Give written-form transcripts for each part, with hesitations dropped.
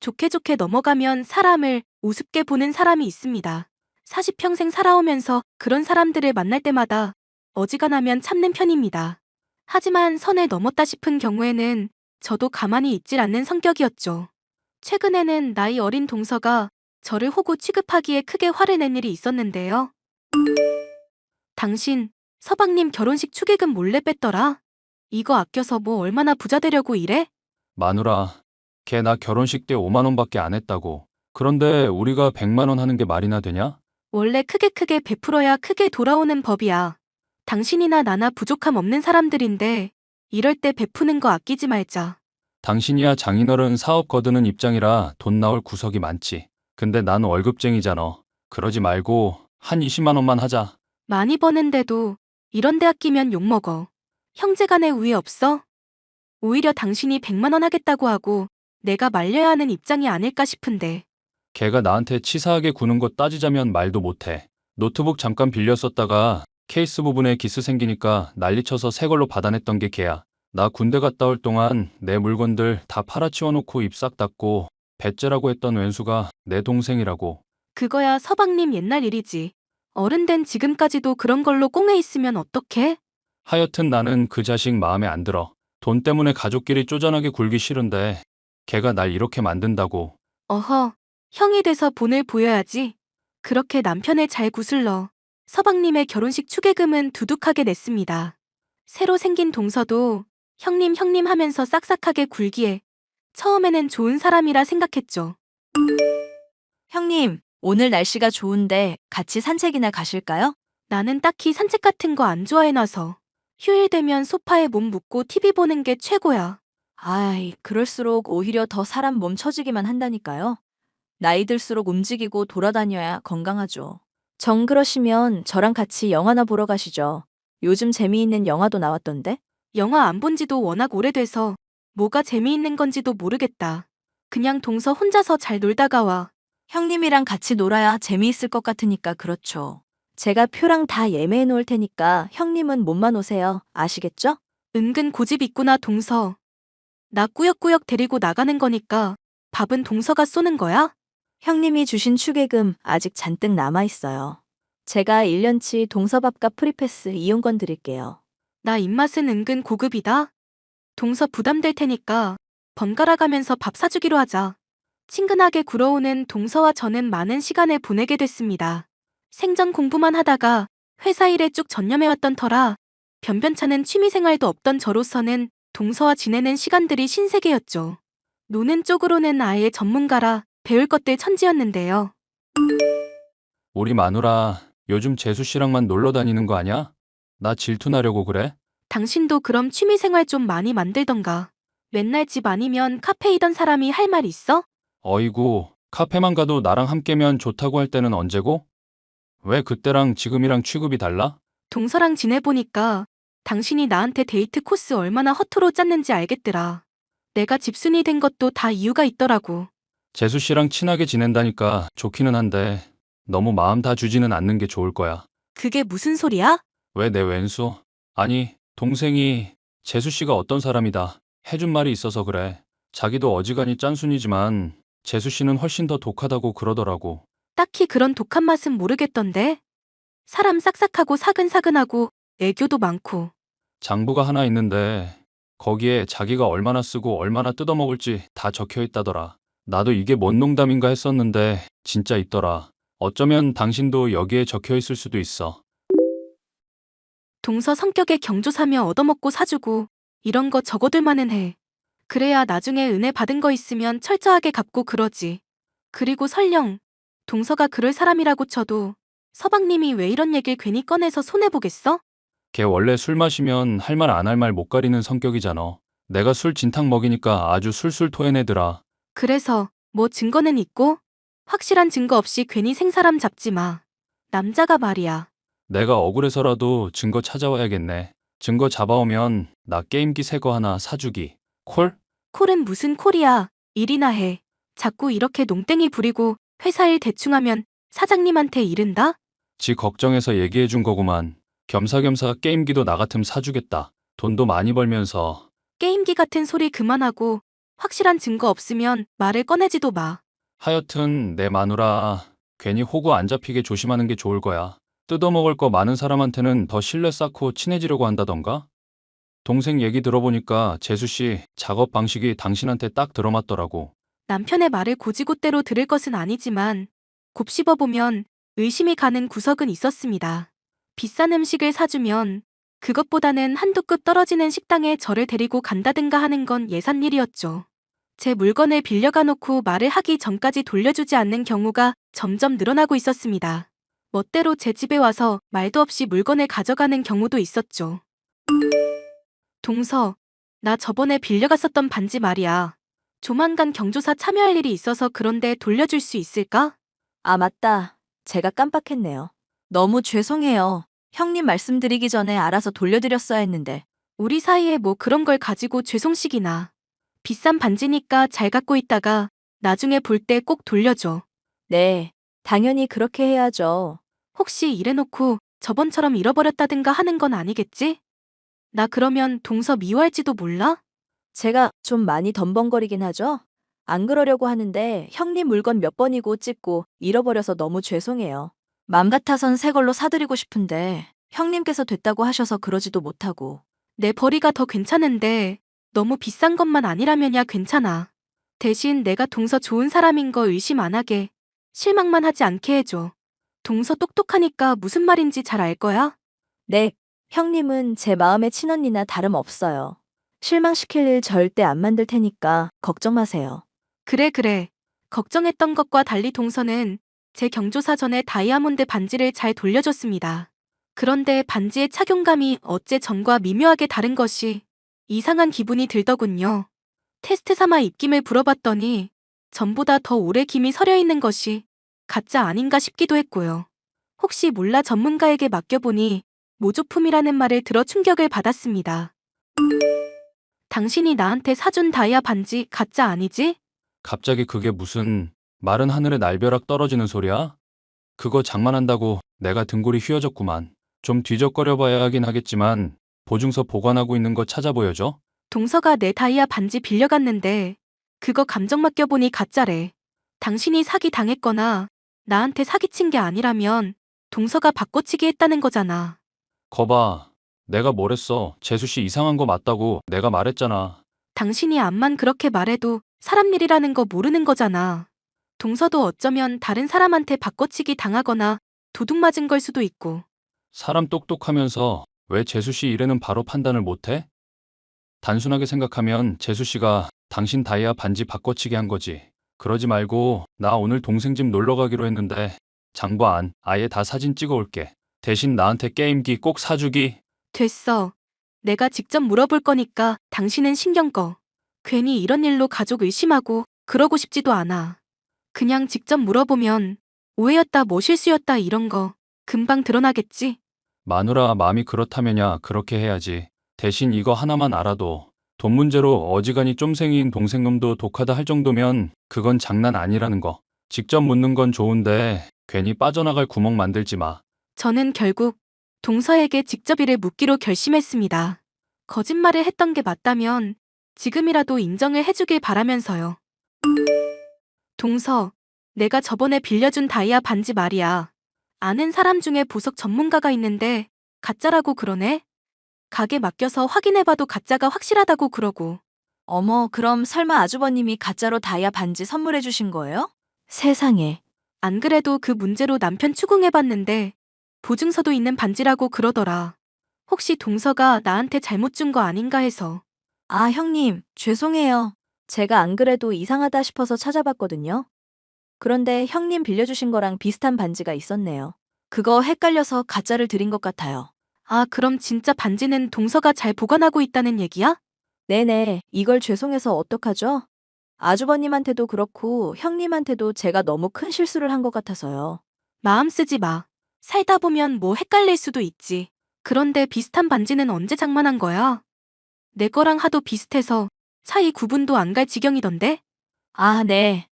좋게 좋게 넘어가면 사람을 우습게 보는 사람이 있습니다. 40평생 살아오면서 그런 사람들을 만날 때마다 어지간하면 참는 편입니다. 하지만 선을 넘었다 싶은 경우에는 저도 가만히 있질 않는 성격이었죠. 최근에는 나이 어린 동서가 저를 호구 취급하기에 크게 화를 낸 일이 있었는데요. 당신, 서방님 결혼식 축의금 몰래 뺐더라? 이거 아껴서 뭐 얼마나 부자 되려고 이래? 마누라, 걔 나 결혼식 때 5만 원밖에 안 했다고. 그런데 우리가 100만 원 하는 게 말이나 되냐? 원래 크게 베풀어야 크게 돌아오는 법이야. 당신이나 나나 부족함 없는 사람들인데 이럴 때 베푸는 거 아끼지 말자. 당신이야 장인어른 사업 거드는 입장이라 돈 나올 구석이 많지. 근데 난 월급쟁이잖아. 그러지 말고 한 20만 원만 하자. 많이 버는데도 이런 데 아끼면 욕먹어. 형제간에 우애 없어? 오히려 당신이 100만 원 하겠다고 하고 내가 말려야 하는 입장이 아닐까 싶은데. 걔가 나한테 치사하게 구는 거 따지자면 말도 못해. 노트북 잠깐 빌려 썼다가 케이스 부분에 기스 생기니까 난리쳐서 새 걸로 받아냈던 게 걔야. 나 군대 갔다 올 동안 내 물건들 다 팔아치워놓고 입 싹 닫고 배째라고 했던 왼수가 내 동생이라고. 그거야 서방님 옛날 일이지. 어른 된 지금까지도 그런 걸로 꽁에 있으면 어떡해? 하여튼 나는 그 자식 마음에 안 들어. 돈 때문에 가족끼리 쪼잔하게 굴기 싫은데 걔가 날 이렇게 만든다고. 어허, 형이 돼서 본을 보여야지. 그렇게 남편을 잘 구슬러 서방님의 결혼식 축의금은 두둑하게 냈습니다. 새로 생긴 동서도 형님 하면서 싹싹하게 굴기에 처음에는 좋은 사람이라 생각했죠. 형님, 오늘 날씨가 좋은데 같이 산책이나 가실까요? 나는 딱히 산책 같은 거 안 좋아해놔서 휴일 되면 소파에 몸 묻고 TV 보는 게 최고야. 아이, 그럴수록 오히려 더 사람 몸 처지기만 한다니까요. 나이 들수록 움직이고 돌아다녀야 건강하죠. 정 그러시면 저랑 같이 영화나 보러 가시죠. 요즘 재미있는 영화도 나왔던데? 영화 안 본 지도 워낙 오래돼서 뭐가 재미있는 건지도 모르겠다. 그냥 동서 혼자서 잘 놀다가 와. 형님이랑 같이 놀아야 재미있을 것 같으니까 그렇죠. 제가 표랑 다 예매해 놓을 테니까 형님은 몸만 오세요. 아시겠죠? 은근 고집 있구나 동서. 나 꾸역꾸역 데리고 나가는 거니까 밥은 동서가 쏘는 거야? 형님이 주신 축의금 아직 잔뜩 남아있어요. 제가 1년치 동서밥값 프리패스 이용권 드릴게요. 나 입맛은 은근 고급이다. 동서 부담될 테니까 번갈아 가면서 밥 사주기로 하자. 친근하게 굴어오는 동서와 저는 많은 시간을 보내게 됐습니다. 생전 공부만 하다가 회사 일에 쭉 전념해왔던 터라 변변찮은 취미생활도 없던 저로서는 동서와 지내는 시간들이 신세계였죠. 노는 쪽으로는 아예 전문가라 배울 것들 천지였는데요. 우리 마누라 요즘 재수 씨랑만 놀러 다니는 거 아냐? 나 질투나려고 그래? 당신도 그럼 취미생활 좀 많이 만들던가. 맨날 집 아니면 카페이던 사람이 할 말 있어? 어이구, 카페만 가도 나랑 함께면 좋다고 할 때는 언제고? 왜 그때랑 지금이랑 취급이 달라? 동서랑 지내보니까 당신이 나한테 데이트 코스 얼마나 허투루 짰는지 알겠더라. 내가 집순이 된 것도 다 이유가 있더라고. 재수 씨랑 친하게 지낸다니까 좋기는 한데 너무 마음 다 주지는 않는 게 좋을 거야. 그게 무슨 소리야? 왜 내 왼수? 아니, 동생이 재수 씨가 어떤 사람이다 해준 말이 있어서 그래. 자기도 어지간히 짠순이지만 재수 씨는 훨씬 더 독하다고 그러더라고. 딱히 그런 독한 맛은 모르겠던데. 사람 싹싹하고 사근사근하고 애교도 많고. 장부가 하나 있는데 거기에 자기가 얼마나 쓰고 얼마나 뜯어먹을지 다 적혀 있다더라. 나도 이게 뭔 농담인가 했었는데 진짜 있더라. 어쩌면 당신도 여기에 적혀 있을 수도 있어. 동서 성격에 경조사며 얻어먹고 사주고 이런 거 적어둘만은 해. 그래야 나중에 은혜 받은 거 있으면 철저하게 갚고 그러지. 그리고 설령 동서가 그럴 사람이라고 쳐도 서방님이 왜 이런 얘길 괜히 꺼내서 손해보겠어? 걔 원래 술 마시면 할 말 안 할 말 못 가리는 성격이잖아. 내가 술 진탕 먹이니까 아주 술술 토해내더라. 그래서 뭐 증거는 있고? 확실한 증거 없이 괜히 생사람 잡지 마. 남자가 말이야. 내가 억울해서라도 증거 찾아와야겠네. 증거 잡아오면 나 게임기 새 거 하나 사주기. 콜? 콜은 무슨 콜이야. 일이나 해. 자꾸 이렇게 농땡이 부리고 회사 일 대충 하면 사장님한테 이른다? 지 걱정해서 얘기해준 거구만. 겸사겸사 게임기도 나 같음 사주겠다. 돈도 많이 벌면서. 게임기 같은 소리 그만하고 확실한 증거 없으면 말을 꺼내지도 마. 하여튼 내 마누라 괜히 호구 안 잡히게 조심하는 게 좋을 거야. 뜯어먹을 거 많은 사람한테는 더 신뢰 쌓고 친해지려고 한다던가? 동생 얘기 들어보니까 재수 씨 작업 방식이 당신한테 딱 들어맞더라고. 남편의 말을 고지고대로 들을 것은 아니지만 곱씹어보면 의심이 가는 구석은 있었습니다. 비싼 음식을 사주면 그것보다는 한두 급 떨어지는 식당에 저를 데리고 간다든가 하는 건 예산일이었죠. 제 물건을 빌려가 놓고 말을 하기 전까지 돌려주지 않는 경우가 점점 늘어나고 있었습니다. 멋대로 제 집에 와서 말도 없이 물건을 가져가는 경우도 있었죠. 동서, 나 저번에 빌려갔었던 반지 말이야. 조만간 경조사 참여할 일이 있어서 그런데 돌려줄 수 있을까? 아, 맞다. 제가 깜빡했네요. 너무 죄송해요. 형님 말씀드리기 전에 알아서 돌려드렸어야 했는데. 우리 사이에 뭐 그런 걸 가지고 죄송식이나. 비싼 반지니까 잘 갖고 있다가 나중에 볼 때 꼭 돌려줘. 네, 당연히 그렇게 해야죠. 혹시 이래놓고 저번처럼 잃어버렸다든가 하는 건 아니겠지? 나 그러면 동서 미워할지도 몰라? 제가 좀 많이 덤벙거리긴 하죠? 안 그러려고 하는데 형님 물건 몇 번이고 찍고 잃어버려서 너무 죄송해요. 맘 같아선 새 걸로 사드리고 싶은데 형님께서 됐다고 하셔서 그러지도 못하고. 내 벌이가 더 괜찮은데 너무 비싼 것만 아니라면야 괜찮아. 대신 내가 동서 좋은 사람인 거 의심 안 하게, 실망만 하지 않게 해줘. 동서 똑똑하니까 무슨 말인지 잘 알 거야? 네, 형님은 제 마음의 친언니나 다름없어요. 실망시킬 일 절대 안 만들 테니까 걱정 마세요. 그래. 걱정했던 것과 달리 동서는 제 경조사 전에 다이아몬드 반지를 잘 돌려줬습니다. 그런데 반지의 착용감이 어째 전과 미묘하게 다른 것이 이상한 기분이 들더군요. 테스트 삼아 입김을 불어봤더니 전보다 더 오래 김이 서려 있는 것이 가짜 아닌가 싶기도 했고요. 혹시 몰라 전문가에게 맡겨보니 모조품이라는 말을 들어 충격을 받았습니다. 당신이 나한테 사준 다이아 반지 가짜 아니지? 갑자기 그게 무슨 마른 하늘에 날벼락 떨어지는 소리야? 그거 장만한다고 내가 등골이 휘어졌구만. 좀 뒤적거려 봐야 하긴 하겠지만 보증서 보관하고 있는 거 찾아 보여줘? 동서가 내 다이아 반지 빌려갔는데 그거 감정 맡겨보니 가짜래. 당신이 사기 당했거나 나한테 사기친 게 아니라면 동서가 바꿔치기 했다는 거잖아. 거봐. 내가 뭘 했어. 재수 씨 이상한 거 맞다고 내가 말했잖아. 당신이 암만 그렇게 말해도 사람 일이라는 거 모르는 거잖아. 동서도 어쩌면 다른 사람한테 바꿔치기 당하거나 도둑 맞은 걸 수도 있고. 사람 똑똑하면서 왜 재수 씨 일에는 바로 판단을 못 해? 단순하게 생각하면 재수 씨가 당신 다이아 반지 바꿔치기 한 거지. 그러지 말고 나 오늘 동생 집 놀러 가기로 했는데 장봐 안 아예 다 사진 찍어 올게. 대신 나한테 게임기 꼭 사주기. 됐어. 내가 직접 물어볼 거니까 당신은 신경 꺼. 괜히 이런 일로 가족 의심하고 그러고 싶지도 않아. 그냥 직접 물어보면 오해였다 뭐 실수였다 이런 거 금방 드러나겠지? 마누라 마음이 그렇다면야 그렇게 해야지. 대신 이거 하나만 알아도 돈 문제로 어지간히 쫌생이인 동생놈도 독하다 할 정도면 그건 장난 아니라는 거. 직접 묻는 건 좋은데 괜히 빠져나갈 구멍 만들지 마. 저는 결국 동서에게 직접 이를 묻기로 결심했습니다. 거짓말을 했던 게 맞다면 지금이라도 인정을 해주길 바라면서요. 동서, 내가 저번에 빌려준 다이아 반지 말이야. 아는 사람 중에 보석 전문가가 있는데 가짜라고 그러네? 가게 맡겨서 확인해봐도 가짜가 확실하다고 그러고. 어머, 그럼 설마 아주버님이 가짜로 다이아 반지 선물해 주신 거예요? 세상에. 안 그래도 그 문제로 남편 추궁해봤는데 보증서도 있는 반지라고 그러더라. 혹시 동서가 나한테 잘못 준 거 아닌가 해서. 아, 형님, 죄송해요. 제가 안 그래도 이상하다 싶어서 찾아봤거든요. 그런데 형님 빌려주신 거랑 비슷한 반지가 있었네요. 그거 헷갈려서 가짜를 드린 것 같아요. 아, 그럼 진짜 반지는 동서가 잘 보관하고 있다는 얘기야? 네네, 이걸 죄송해서 어떡하죠? 아주버님한테도 그렇고 형님한테도 제가 너무 큰 실수를 한 것 같아서요. 마음 쓰지 마. 살다 보면 뭐 헷갈릴 수도 있지. 그런데 비슷한 반지는 언제 장만한 거야? 내 거랑 하도 비슷해서 차이 구분도 안 갈 지경이던데? 아, 네.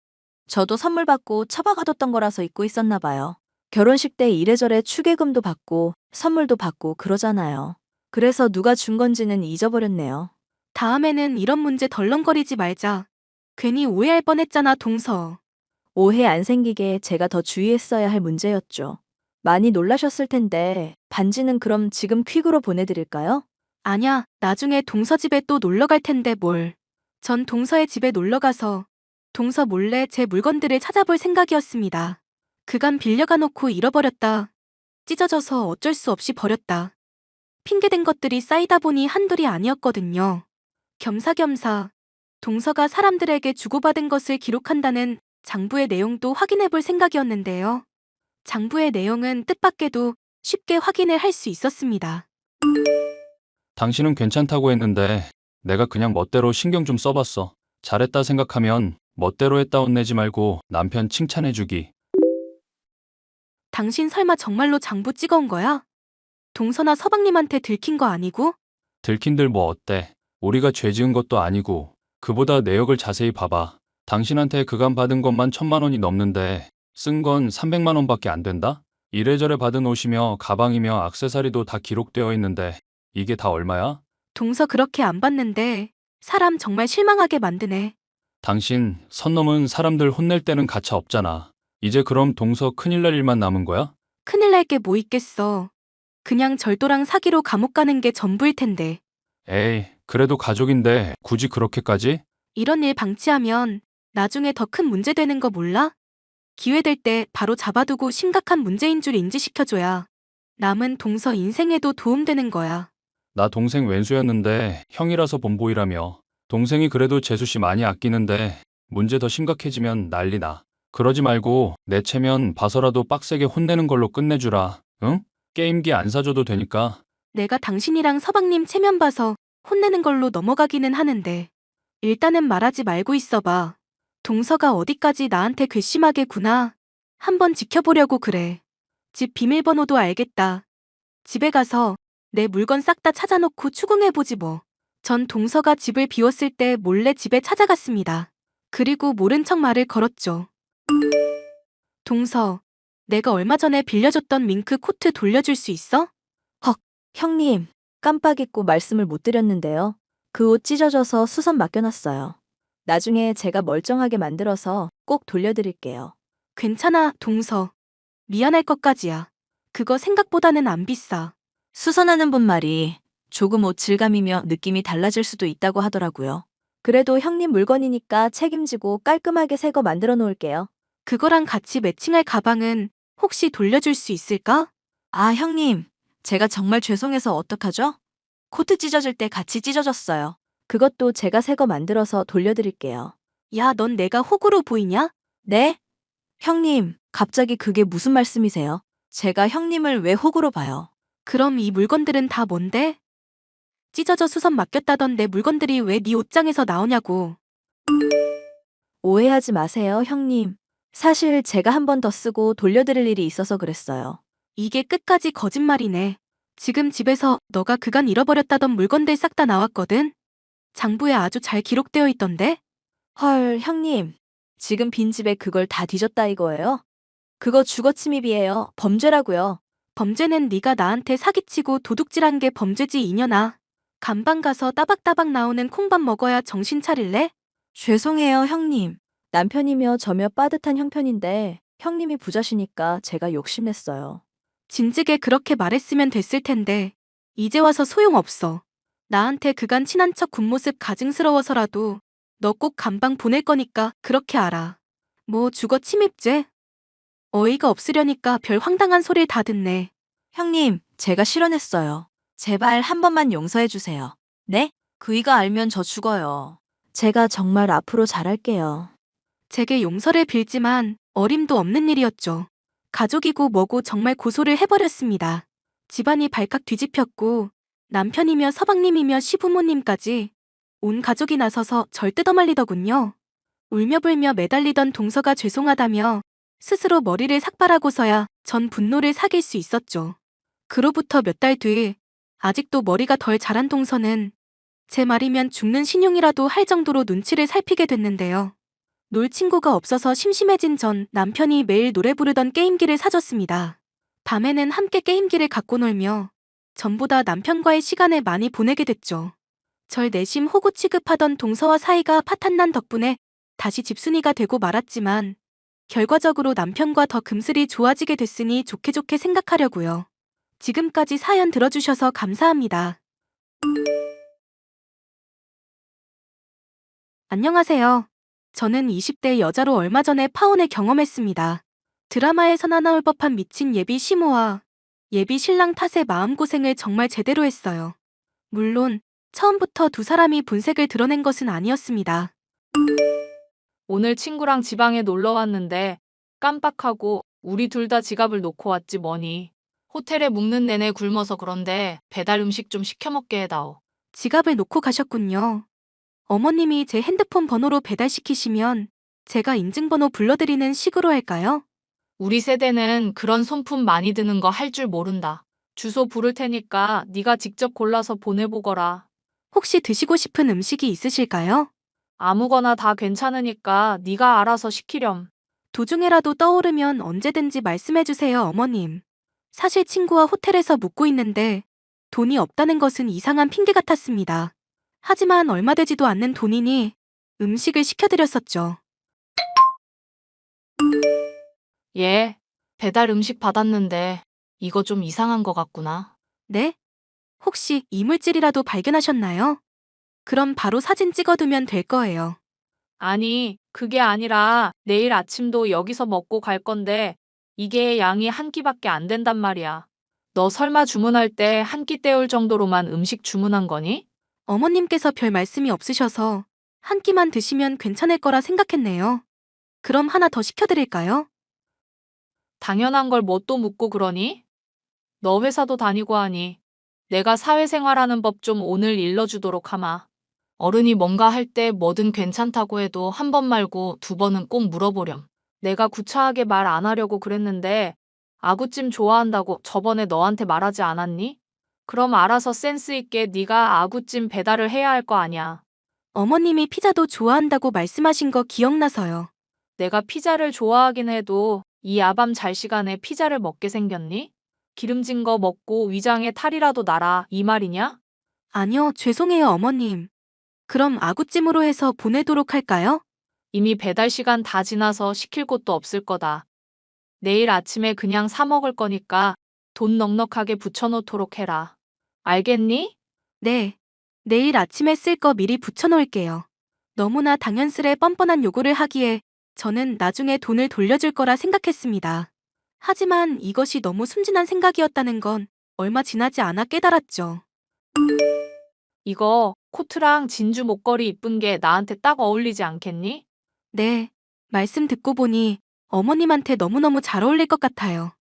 저도 선물 받고 처박아뒀던 거라서 잊고 있었나 봐요. 결혼식 때 이래저래 축의금도 받고 선물도 받고 그러잖아요. 그래서 누가 준 건지는 잊어버렸네요. 다음에는 이런 문제 덜렁거리지 말자. 괜히 오해할 뻔했잖아, 동서. 오해 안 생기게 제가 더 주의했어야 할 문제였죠. 많이 놀라셨을 텐데 반지는 그럼 지금 퀵으로 보내드릴까요? 아냐, 나중에 동서 집에 또 놀러 갈 텐데 뭘. 전 동서의 집에 놀러 가서 동서 몰래 제 물건들을 찾아볼 생각이었습니다. 그간 빌려가 놓고 잃어버렸다. 찢어져서 어쩔 수 없이 버렸다. 핑계댄 것들이 쌓이다 보니 한둘이 아니었거든요. 겸사겸사 동서가 사람들에게 주고받은 것을 기록한다는 장부의 내용도 확인해 볼 생각이었는데요. 장부의 내용은 뜻밖에도 쉽게 확인을 할 수 있었습니다. 당신은 괜찮다고 했는데 내가 그냥 멋대로 신경 좀 써봤어. 잘했다 생각하면 멋대로 했다 혼내지 말고 남편 칭찬해주기. 당신 설마 정말로 장부 찍어온 거야? 동서나 서방님한테 들킨 거 아니고? 들킨들 뭐 어때? 우리가 죄 지은 것도 아니고. 그보다 내역을 자세히 봐봐. 당신한테 그간 받은 것만 1,000만 원이 넘는데 쓴 건 300만 원밖에 안 된다? 이래저래 받은 옷이며 가방이며 액세서리도 다 기록되어 있는데 이게 다 얼마야? 동서 그렇게 안 봤는데 사람 정말 실망하게 만드네. 당신 선 넘은 사람들 혼낼 때는 가차 없잖아. 이제 그럼 동서 큰일 날 일만 남은 거야? 큰일 날 게 뭐 있겠어. 그냥 절도랑 사기로 감옥 가는 게 전부일 텐데. 에이, 그래도 가족인데 굳이 그렇게까지? 이런 일 방치하면 나중에 더 큰 문제 되는 거 몰라? 기회 될 때 바로 잡아두고 심각한 문제인 줄 인지시켜줘야 남은 동서 인생에도 도움되는 거야. 나 동생 왼수였는데 형이라서 본보이라며. 동생이 그래도 재수씨 많이 아끼는데 문제 더 심각해지면 난리 나. 그러지 말고 내 체면 봐서라도 빡세게 혼내는 걸로 끝내주라. 응? 게임기 안 사줘도 되니까. 내가 당신이랑 서방님 체면 봐서 혼내는 걸로 넘어가기는 하는데 일단은 말하지 말고 있어봐. 동서가 어디까지 나한테 괘씸하게 구나. 한번 지켜보려고 그래. 집 비밀번호도 알겠다. 집에 가서 내 물건 싹 다 찾아놓고 추궁해보지 뭐. 전 동서가 집을 비웠을 때 몰래 집에 찾아갔습니다. 그리고 모른 척 말을 걸었죠. 동서, 내가 얼마 전에 빌려줬던 밍크 코트 돌려줄 수 있어? 형님, 깜빡 잊고 말씀을 못 드렸는데요. 그 옷 찢어져서 수선 맡겨놨어요. 나중에 제가 멀쩡하게 만들어서 꼭 돌려드릴게요. 괜찮아, 동서. 미안할 것까지야. 그거 생각보다는 안 비싸. 수선하는 분 말이 조금 옷 질감이며 느낌이 달라질 수도 있다고 하더라고요. 그래도 형님 물건이니까 책임지고 깔끔하게 새 거 만들어 놓을게요. 그거랑 같이 매칭할 가방은 혹시 돌려줄 수 있을까? 아, 형님. 제가 정말 죄송해서 어떡하죠? 코트 찢어질 때 같이 찢어졌어요. 그것도 제가 새 거 만들어서 돌려드릴게요. 야, 넌 내가 호구로 보이냐? 네? 형님, 갑자기 그게 무슨 말씀이세요? 제가 형님을 왜 호구로 봐요? 그럼 이 물건들은 다 뭔데? 찢어져 수선 맡겼다던 내 물건들이 왜 네 옷장에서 나오냐고. 오해하지 마세요, 형님. 사실 제가 한 번 더 쓰고 돌려드릴 일이 있어서 그랬어요. 이게 끝까지 거짓말이네. 지금 집에서 너가 그간 잃어버렸다던 물건들 싹 다 나왔거든? 장부에 아주 잘 기록되어 있던데? 헐, 형님. 지금 빈집에 그걸 다 뒤졌다 이거예요? 그거 주거침입이에요. 범죄라고요. 범죄는 네가 나한테 사기치고 도둑질한 게 범죄지 이년아. 간방 가서 따박따박 나오는 콩밥 먹어야 정신 차릴래? 죄송해요, 형님. 남편이며 저며 빠듯한 형편인데 형님이 부자시니까 제가 욕심냈어요. 진즉에 그렇게 말했으면 됐을 텐데 이제 와서 소용없어. 나한테 그간 친한 척 군 모습 가증스러워서라도 너 꼭 간방 보낼 거니까 그렇게 알아. 뭐 주거 침입죄? 어이가 없으려니까 별 황당한 소리를 다 듣네. 형님, 제가 실언했어요. 제발 한 번만 용서해 주세요. 네? 그이가 알면 저 죽어요. 제가 정말 앞으로 잘할게요. 제게 용서를 빌지만 어림도 없는 일이었죠. 가족이고 뭐고 정말 고소를 해버렸습니다. 집안이 발칵 뒤집혔고 남편이며 서방님이며 시부모님까지 온 가족이 나서서 절 뜯어말리더군요. 울며불며 매달리던 동서가 죄송하다며 스스로 머리를 삭발하고서야 전 분노를 사귈 수 있었죠. 그로부터 몇 달 뒤 아직도 머리가 덜 자란 동서는 제 말이면 죽는 신용이라도 할 정도로 눈치를 살피게 됐는데요. 놀 친구가 없어서 심심해진 전 남편이 매일 노래 부르던 게임기를 사줬습니다. 밤에는 함께 게임기를 갖고 놀며 전보다 남편과의 시간을 많이 보내게 됐죠. 절 내심 호구 취급하던 동서와 사이가 파탄난 덕분에 다시 집순이가 되고 말았지만 결과적으로 남편과 더 금슬이 좋아지게 됐으니 좋게 좋게 생각하려고요. 지금까지 사연 들어주셔서 감사합니다. 안녕하세요. 저는 20대 여자로 얼마 전에 파혼을 경험했습니다. 드라마에서나 나올 법한 미친 예비 시모와 예비 신랑 탓에 마음고생을 정말 제대로 했어요. 물론 처음부터 두 사람이 본색을 드러낸 것은 아니었습니다. 오늘 친구랑 지방에 놀러 왔는데 깜빡하고 우리 둘 다 지갑을 놓고 왔지 뭐니. 호텔에 묵는 내내 굶어서 그런데 배달 음식 좀 시켜 먹게 해다오. 지갑을 놓고 가셨군요. 어머님이 제 핸드폰 번호로 배달시키시면 제가 인증번호 불러드리는 식으로 할까요? 우리 세대는 그런 손품 많이 드는 거 할 줄 모른다. 주소 부를 테니까 네가 직접 골라서 보내보거라. 혹시 드시고 싶은 음식이 있으실까요? 아무거나 다 괜찮으니까 네가 알아서 시키렴. 도중에라도 떠오르면 언제든지 말씀해주세요, 어머님. 사실 친구와 호텔에서 묵고 있는데 돈이 없다는 것은 이상한 핑계 같았습니다. 하지만 얼마 되지도 않는 돈이니 음식을 시켜드렸었죠. 예, 배달 음식 받았는데 이거 좀 이상한 거 같구나. 네? 혹시 이물질이라도 발견하셨나요? 그럼 바로 사진 찍어두면 될 거예요. 아니, 그게 아니라 내일 아침도 여기서 먹고 갈 건데 이게 양이 한 끼밖에 안 된단 말이야. 너 설마 주문할 때 한 끼 때울 정도로만 음식 주문한 거니? 어머님께서 별 말씀이 없으셔서 한 끼만 드시면 괜찮을 거라 생각했네요. 그럼 하나 더 시켜드릴까요? 당연한 걸 뭐 또 묻고 그러니? 너 회사도 다니고 하니 내가 사회생활하는 법 좀 오늘 일러주도록 하마. 어른이 뭔가 할 때 뭐든 괜찮다고 해도 한 번 말고 두 번은 꼭 물어보렴. 내가 구차하게 말 안 하려고 그랬는데 아구찜 좋아한다고 저번에 너한테 말하지 않았니? 그럼 알아서 센스 있게 네가 아구찜 배달을 해야 할 거 아냐. 어머님이 피자도 좋아한다고 말씀하신 거 기억나서요. 내가 피자를 좋아하긴 해도 이 야밤 잘 시간에 피자를 먹게 생겼니? 기름진 거 먹고 위장에 탈이라도 나라 이 말이냐? 아니요, 죄송해요, 어머님. 그럼 아구찜으로 해서 보내도록 할까요? 이미 배달 시간 다 지나서 시킬 곳도 없을 거다. 내일 아침에 그냥 사 먹을 거니까 돈 넉넉하게 붙여놓도록 해라. 알겠니? 네. 내일 아침에 쓸 거 미리 붙여놓을게요. 너무나 당연스레 뻔뻔한 요구를 하기에 저는 나중에 돈을 돌려줄 거라 생각했습니다. 하지만 이것이 너무 순진한 생각이었다는 건 얼마 지나지 않아 깨달았죠. 이거 코트랑 진주 목걸이 이쁜 게 나한테 딱 어울리지 않겠니? 네. 말씀 듣고 보니 어머님한테 너무너무 잘 어울릴 것 같아요.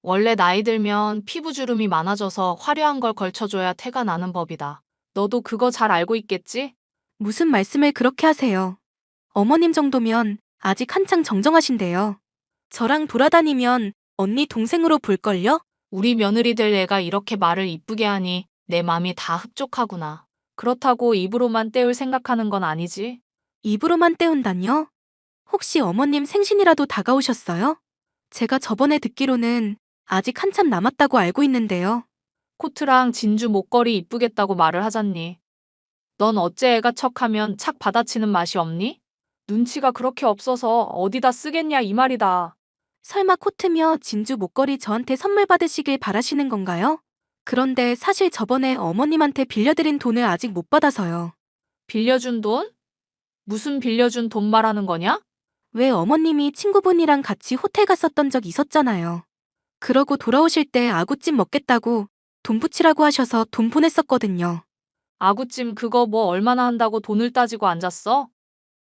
원래 나이 들면 피부 주름이 많아져서 화려한 걸 걸쳐줘야 태가 나는 법이다. 너도 그거 잘 알고 있겠지? 무슨 말씀을 그렇게 하세요? 어머님 정도면 아직 한창 정정하신데요. 저랑 돌아다니면 언니 동생으로 볼걸요? 우리 며느리 될 애가 이렇게 말을 이쁘게 하니 내 맘이 다 흡족하구나. 그렇다고 입으로만 때울 생각하는 건 아니지? 입으로만 때운다뇨? 혹시 어머님 생신이라도 다가오셨어요? 제가 저번에 듣기로는 아직 한참 남았다고 알고 있는데요. 코트랑 진주 목걸이 이쁘겠다고 말을 하잖니. 넌 어째 애가 척하면 착 받아치는 맛이 없니? 눈치가 그렇게 없어서 어디다 쓰겠냐 이 말이다. 설마 코트며 진주 목걸이 저한테 선물 받으시길 바라시는 건가요? 그런데 사실 저번에 어머님한테 빌려드린 돈을 아직 못 받아서요. 빌려준 돈? 무슨 빌려준 돈 말하는 거냐? 왜 어머님이 친구분이랑 같이 호텔 갔었던 적 있었잖아요. 그러고 돌아오실 때 아구찜 먹겠다고 돈 붙이라고 하셔서 돈 보냈었거든요. 아구찜 그거 뭐 얼마나 한다고 돈을 따지고 앉았어?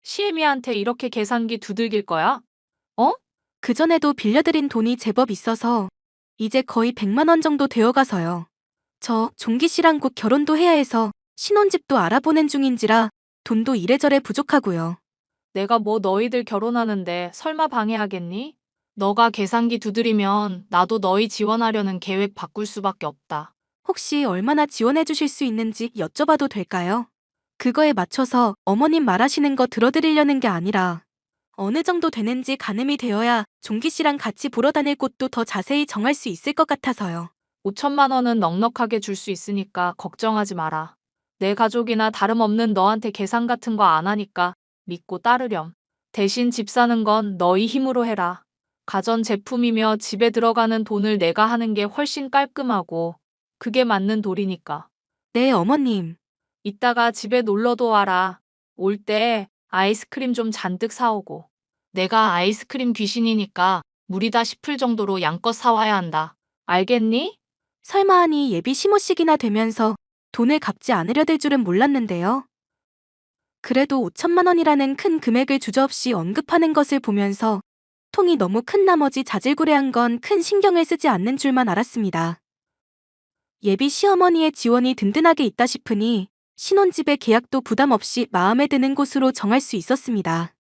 시애미한테 이렇게 계산기 두들길 거야? 그전에도 빌려드린 돈이 제법 있어서 이제 거의 100만 원 정도 되어가서요. 저 종기 씨랑 곧 결혼도 해야 해서 신혼집도 알아보는 중인지라 돈도 이래저래 부족하고요. 내가 뭐 너희들 결혼하는데 설마 방해하겠니? 너가 계산기 두드리면 나도 너희 지원하려는 계획 바꿀 수밖에 없다. 혹시 얼마나 지원해 주실 수 있는지 여쭤봐도 될까요? 그거에 맞춰서 어머님 말하시는 거 들어드리려는 게 아니라 어느 정도 되는지 가늠이 되어야 종기 씨랑 같이 보러 다닐 곳도 더 자세히 정할 수 있을 것 같아서요. 5천만 원은 넉넉하게 줄 수 있으니까 걱정하지 마라. 내 가족이나 다름없는 너한테 계산 같은 거 안 하니까 믿고 따르렴. 대신 집 사는 건 너희 힘으로 해라. 가전제품이며 집에 들어가는 돈을 내가 하는 게 훨씬 깔끔하고 그게 맞는 도리니까. 네, 어머님. 이따가 집에 놀러도 와라. 올 때 아이스크림 좀 잔뜩 사오고. 내가 아이스크림 귀신이니까 무리다 싶을 정도로 양껏 사와야 한다. 알겠니? 설마 하니 예비 시모식이나 되면서 돈을 갚지 않으려 될 줄은 몰랐는데요. 그래도 5천만 원이라는 큰 금액을 주저없이 언급하는 것을 보면서 통이 너무 큰 나머지 자질구레한 건 큰 신경을 쓰지 않는 줄만 알았습니다. 예비 시어머니의 지원이 든든하게 있다 싶으니 신혼집의 계약도 부담 없이 마음에 드는 곳으로 정할 수 있었습니다.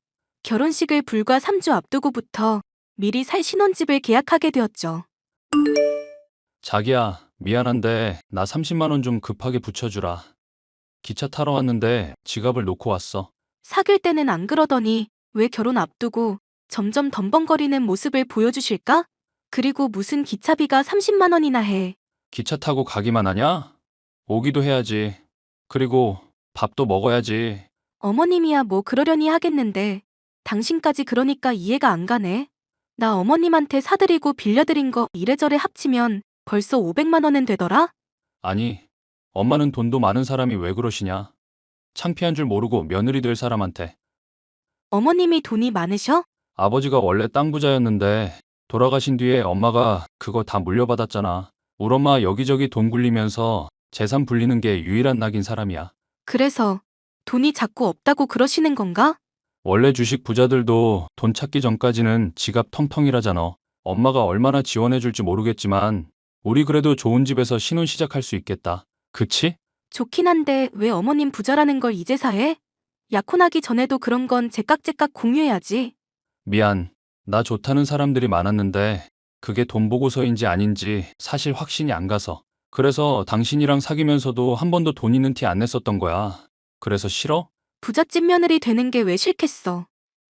결혼식을 불과 3주 앞두고부터 미리 살 신혼집을 계약하게 되었죠. 자기야, 미안한데 나 30만 원 좀 급하게 붙여주라. 기차 타러 왔는데 지갑을 놓고 왔어. 사귈 때는 안 그러더니 왜 결혼 앞두고 점점 덤벙거리는 모습을 보여주실까? 그리고 무슨 기차비가 30만 원이나 해. 기차 타고 가기만 하냐? 오기도 해야지. 그리고 밥도 먹어야지. 어머님이야 뭐 그러려니 하겠는데 당신까지 그러니까 이해가 안 가네. 나 어머님한테 사드리고 빌려드린 거 이래저래 합치면 벌써 500만 원은 되더라? 아니, 엄마는 돈도 많은 사람이 왜 그러시냐? 창피한 줄 모르고 며느리 될 사람한테. 어머님이 돈이 많으셔? 아버지가 원래 땅 부자였는데 돌아가신 뒤에 엄마가 그거 다 물려받았잖아. 우리 엄마 여기저기 돈 굴리면서 재산 불리는 게 유일한 낙인 사람이야. 그래서 돈이 자꾸 없다고 그러시는 건가? 원래 주식 부자들도 돈 찾기 전까지는 지갑 텅텅이라잖아. 엄마가 얼마나 지원해 줄지 모르겠지만 우리 그래도 좋은 집에서 신혼 시작할 수 있겠다. 그치? 좋긴 한데 왜 어머님 부자라는 걸 이제사 해? 약혼하기 전에도 그런 건 제깍제깍 공유해야지. 미안. 나 좋다는 사람들이 많았는데 그게 돈 보고서인지 아닌지 사실 확신이 안 가서. 그래서 당신이랑 사귀면서도 한 번도 돈 있는 티 안 냈었던 거야. 그래서 싫어? 부잣집 며느리 되는 게 왜 싫겠어.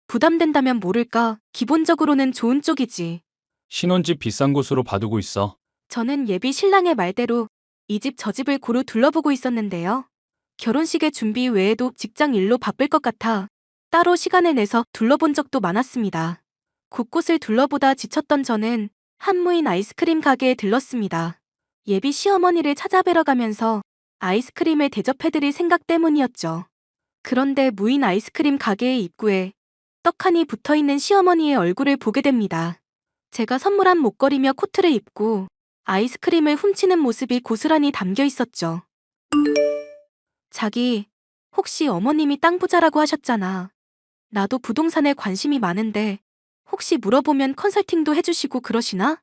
부담된다면 모를까 기본적으로는 좋은 쪽이지. 신혼집 비싼 곳으로 봐두고 있어. 저는 예비 신랑의 말대로 이 집 저 집을 고루 둘러보고 있었는데요. 결혼식의 준비 외에도 직장 일로 바쁠 것 같아 따로 시간을 내서 둘러본 적도 많았습니다. 곳곳을 둘러보다 지쳤던 저는 한무인 아이스크림 가게에 들렀습니다. 예비 시어머니를 찾아뵈러 가면서 아이스크림을 대접해드릴 생각 때문이었죠. 그런데 무인 아이스크림 가게의 입구에 떡하니 붙어있는 시어머니의 얼굴을 보게 됩니다. 제가 선물한 목걸이며 코트를 입고 아이스크림을 훔치는 모습이 고스란히 담겨 있었죠. 자기, 혹시 어머님이 땅 부자라고 하셨잖아. 나도 부동산에 관심이 많은데 혹시 물어보면 컨설팅도 해주시고 그러시나?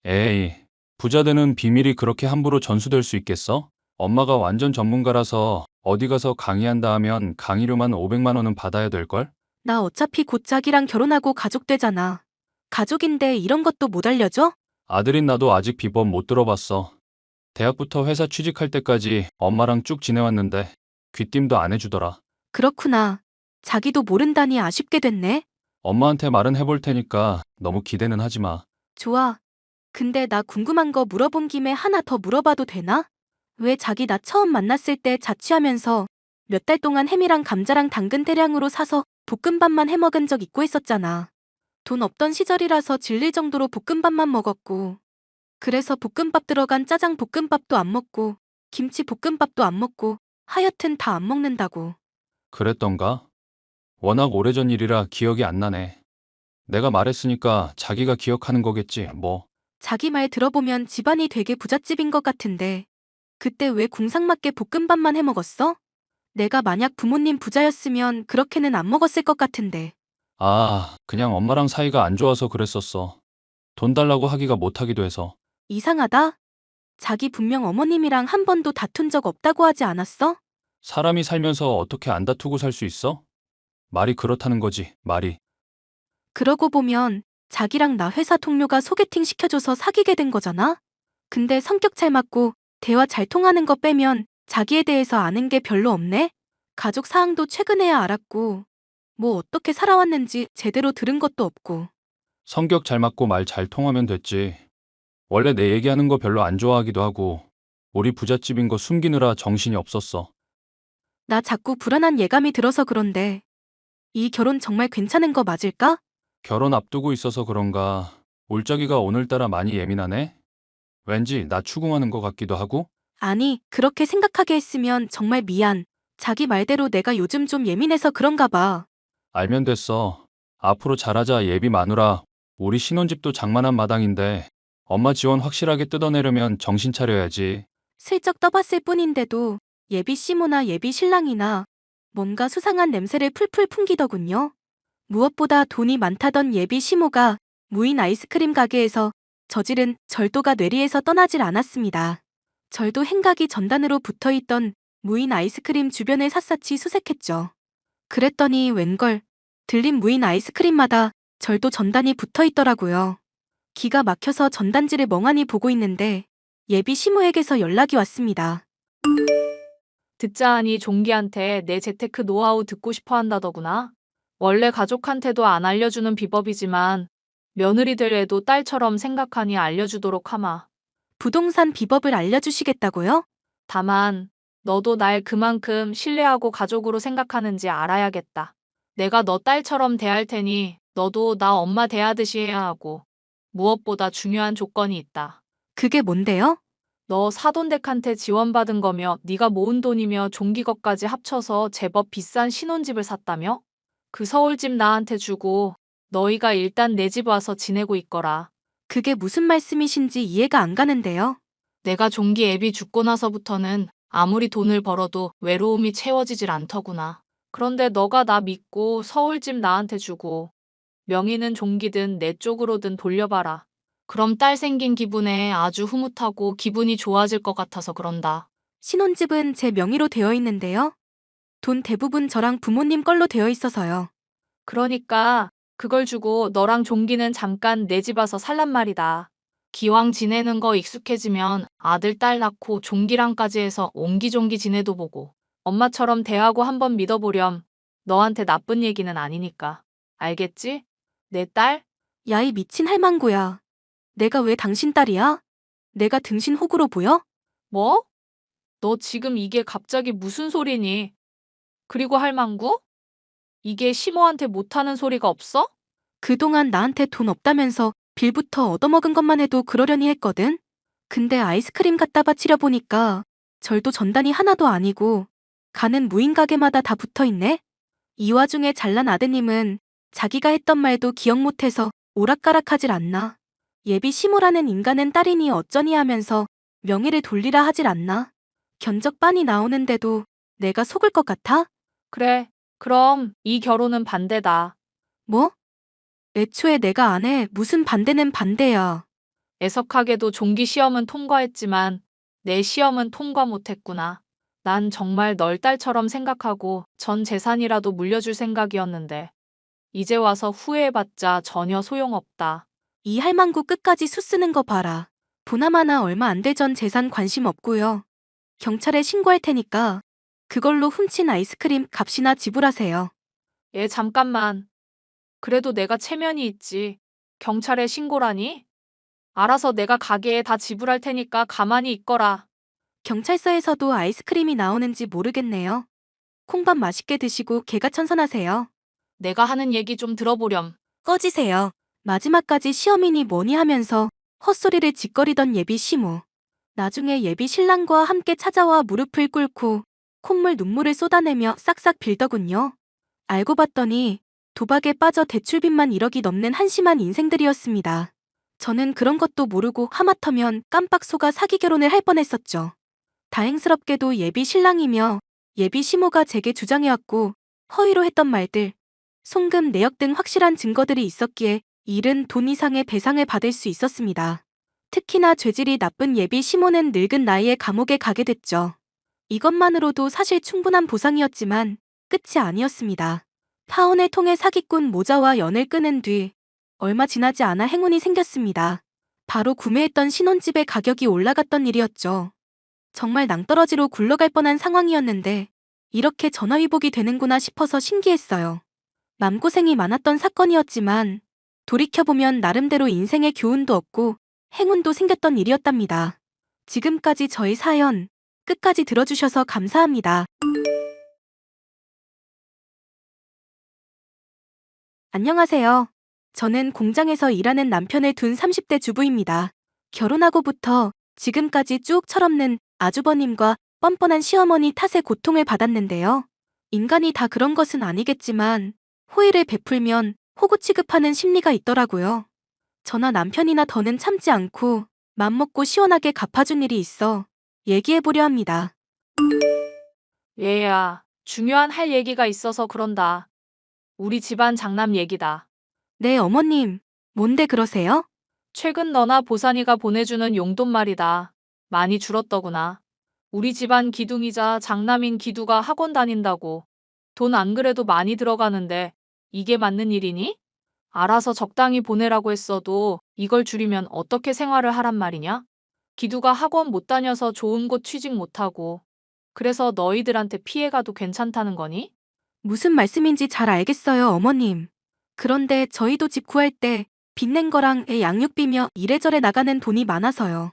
에이, 부자 되는 비밀이 그렇게 함부로 전수될 수 있겠어? 엄마가 완전 전문가라서 어디 가서 강의한다 하면 강의료만 500만 원은 받아야 될걸? 나 어차피 곧 자기랑 결혼하고 가족 되잖아. 가족인데 이런 것도 못 알려줘? 아들인 나도 아직 비법 못 들어봤어. 대학부터 회사 취직할 때까지 엄마랑 쭉 지내왔는데 귀띔도 안 해주더라. 그렇구나. 자기도 모른다니 아쉽게 됐네. 엄마한테 말은 해볼 테니까 너무 기대는 하지 마. 좋아. 근데 나 궁금한 거 물어본 김에 하나 더 물어봐도 되나? 왜 자기 나 처음 만났을 때 자취하면서 몇 달 동안 햄이랑 감자랑 당근 대량으로 사서 볶음밥만 해 먹은 적 있고 했었잖아. 돈 없던 시절이라서 질릴 정도로 볶음밥만 먹었고. 그래서 볶음밥 들어간 짜장 볶음밥도 안 먹고 김치 볶음밥도 안 먹고 하여튼 다 안 먹는다고. 그랬던가? 워낙 오래전 일이라 기억이 안 나네. 내가 말했으니까 자기가 기억하는 거겠지, 뭐. 자기 말 들어보면 집안이 되게 부잣집인 것 같은데 그때 왜 궁상맞게 볶음밥만 해 먹었어? 내가 만약 부모님 부자였으면 그렇게는 안 먹었을 것 같은데. 아, 그냥 엄마랑 사이가 안 좋아서 그랬었어. 돈 달라고 하기가 못하기도 해서. 이상하다. 자기 분명 어머님이랑 한 번도 다툰 적 없다고 하지 않았어? 사람이 살면서 어떻게 안 다투고 살 수 있어? 말이 그렇다는 거지, 말이. 그러고 보면 자기랑 나 회사 동료가 소개팅 시켜줘서 사귀게 된 거잖아? 근데 성격 잘 맞고 대화 잘 통하는 거 빼면 자기에 대해서 아는 게 별로 없네? 가족 사항도 최근에야 알았고 뭐 어떻게 살아왔는지 제대로 들은 것도 없고. 성격 잘 맞고 말 잘 통하면 됐지. 원래 내 얘기하는 거 별로 안 좋아하기도 하고 우리 부잣집인 거 숨기느라 정신이 없었어. 나 자꾸 불안한 예감이 들어서 그런데 이 결혼 정말 괜찮은 거 맞을까? 결혼 앞두고 있어서 그런가 올적이가 오늘따라 많이 예민하네? 왠지 나 추궁하는 것 같기도 하고? 아니, 그렇게 생각하게 했으면 정말 미안. 자기 말대로 내가 요즘 좀 예민해서 그런가 봐. 알면 됐어. 앞으로 잘하자 예비 마누라. 우리 신혼집도 장만한 마당인데 엄마 지원 확실하게 뜯어내려면 정신 차려야지. 슬쩍 떠봤을 뿐인데도 예비 시모나 예비 신랑이나 뭔가 수상한 냄새를 풀풀 풍기더군요. 무엇보다 돈이 많다던 예비 시모가 무인 아이스크림 가게에서 저지른 절도가 뇌리에서 떠나질 않았습니다. 절도 행각이 전단으로 붙어있던 무인 아이스크림 주변을 샅샅이 수색했죠. 그랬더니 웬걸 들린 무인 아이스크림마다 절도 전단이 붙어있더라고요. 기가 막혀서 전단지를 멍하니 보고 있는데 예비 시모에게서 연락이 왔습니다. 듣자 하니 종기한테 내 재테크 노하우 듣고 싶어 한다더구나. 원래 가족한테도 안 알려주는 비법이지만 며느리들에도 딸처럼 생각하니 알려주도록 하마. 부동산 비법을 알려주시겠다고요? 다만 너도 날 그만큼 신뢰하고 가족으로 생각하는지 알아야겠다. 내가 너 딸처럼 대할 테니 너도 나 엄마 대하듯이 해야 하고 무엇보다 중요한 조건이 있다. 그게 뭔데요? 너 사돈댁한테 지원받은 거며 네가 모은 돈이며 종기 것까지 합쳐서 제법 비싼 신혼집을 샀다며? 그 서울집 나한테 주고 너희가 일단 내 집 와서 지내고 있거라. 그게 무슨 말씀이신지 이해가 안 가는데요. 내가 종기 애비 죽고 나서부터는 아무리 돈을 벌어도 외로움이 채워지질 않더구나. 그런데 너가 나 믿고 서울집 나한테 주고 명의는 종기든 내 쪽으로든 돌려봐라. 그럼 딸 생긴 기분에 아주 흐뭇하고 기분이 좋아질 것 같아서 그런다. 신혼집은 제 명의로 되어 있는데요. 돈 대부분 저랑 부모님 걸로 되어 있어서요. 그러니까 그걸 주고 너랑 종기는 잠깐 내 집 와서 살란 말이다. 기왕 지내는 거 익숙해지면 아들, 딸 낳고 종기랑까지 해서 옹기종기 지내도 보고 엄마처럼 대하고 한번 믿어보렴. 너한테 나쁜 얘기는 아니니까. 알겠지? 내 딸? 야, 이 미친 할망구야. 내가 왜 당신 딸이야? 내가 등신 호구로 보여? 뭐? 너 지금 이게 갑자기 무슨 소리니? 그리고 할망구? 이게 시모한테 못하는 소리가 없어? 그동안 나한테 돈 없다면서 빌부터 얻어먹은 것만 해도 그러려니 했거든? 근데 아이스크림 갖다 바치려 보니까 절도 전단이 하나도 아니고 가는 무인 가게마다 다 붙어있네? 이 와중에 잘난 아드님은 자기가 했던 말도 기억 못해서 오락가락하질 않나. 예비 시모라는 인간은 딸이니 어쩌니 하면서 명의를 돌리라 하질 않나. 견적 빤히 나오는데도 내가 속을 것 같아? 그래. 그럼 이 결혼은 반대다. 뭐? 애초에 내가 안 해. 무슨 반대는 반대야. 애석하게도 종기 시험은 통과했지만 내 시험은 통과 못했구나. 난 정말 널 딸처럼 생각하고 전 재산이라도 물려줄 생각이었는데 이제 와서 후회해봤자 전혀 소용없다. 이 할망구 끝까지 수쓰는 거 봐라. 보나마나 얼마 안 될 전 재산 관심 없고요. 경찰에 신고할 테니까 그걸로 훔친 아이스크림 값이나 지불하세요. 얘 잠깐만. 그래도 내가 체면이 있지. 경찰에 신고라니? 알아서 내가 가게에 다 지불할 테니까 가만히 있거라. 경찰서에서도 아이스크림이 나오는지 모르겠네요. 콩밥 맛있게 드시고 개가천선하세요. 내가 하는 얘기 좀 들어보렴. 꺼지세요. 마지막까지 시어미니 뭐니 하면서 헛소리를 짓거리던 예비 시모. 나중에 예비 신랑과 함께 찾아와 무릎을 꿇고 콧물 눈물을 쏟아내며 싹싹 빌더군요. 알고 봤더니 도박에 빠져 대출빚만 1억이 넘는 한심한 인생들이었습니다. 저는 그런 것도 모르고 하마터면 깜빡 속아 사기 결혼을 할 뻔했었죠. 다행스럽게도 예비 신랑이며 예비 시모가 제게 주장해왔고 허위로 했던 말들, 송금 내역 등 확실한 증거들이 있었기에 일은 돈 이상의 배상을 받을 수 있었습니다. 특히나 죄질이 나쁜 예비 시모는 늙은 나이에 감옥에 가게 됐죠. 이것만으로도 사실 충분한 보상이었지만 끝이 아니었습니다. 파혼을 통해 사기꾼 모자와 연을 끊은 뒤 얼마 지나지 않아 행운이 생겼습니다. 바로 구매했던 신혼집의 가격이 올라갔던 일이었죠. 정말 낭떠러지로 굴러갈 뻔한 상황이었는데 이렇게 전화위복이 되는구나 싶어서 신기했어요. 맘고생이 많았던 사건이었지만 돌이켜보면 나름대로 인생의 교훈도 얻고 행운도 생겼던 일이었답니다. 지금까지 저희 사연 끝까지 들어주셔서 감사합니다. 안녕하세요. 저는 공장에서 일하는 남편을 둔 30대 주부입니다. 결혼하고부터 지금까지 쭉 철없는 아주버님과 뻔뻔한 시어머니 탓에 고통을 받았는데요. 인간이 다 그런 것은 아니겠지만 호의를 베풀면 호구 취급하는 심리가 있더라고요. 저나 남편이나 더는 참지 않고 맘먹고 시원하게 갚아준 일이 있어 얘기해보려 합니다. 얘야, 중요한 할 얘기가 있어서 그런다. 우리 집안 장남 얘기다. 네, 어머님. 뭔데 그러세요? 최근 너나 보산이가 보내주는 용돈 말이다. 많이 줄었더구나. 우리 집안 기둥이자 장남인 기두가 학원 다닌다고. 돈 안 그래도 많이 들어가는데 이게 맞는 일이니? 알아서 적당히 보내라고 했어도 이걸 줄이면 어떻게 생활을 하란 말이냐? 기두가 학원 못 다녀서 좋은 곳 취직 못하고. 그래서 너희들한테 피해가도 괜찮다는 거니? 무슨 말씀인지 잘 알겠어요, 어머님. 그런데 저희도 집 구할 때 빚낸 거랑 애 양육비며 이래저래 나가는 돈이 많아서요.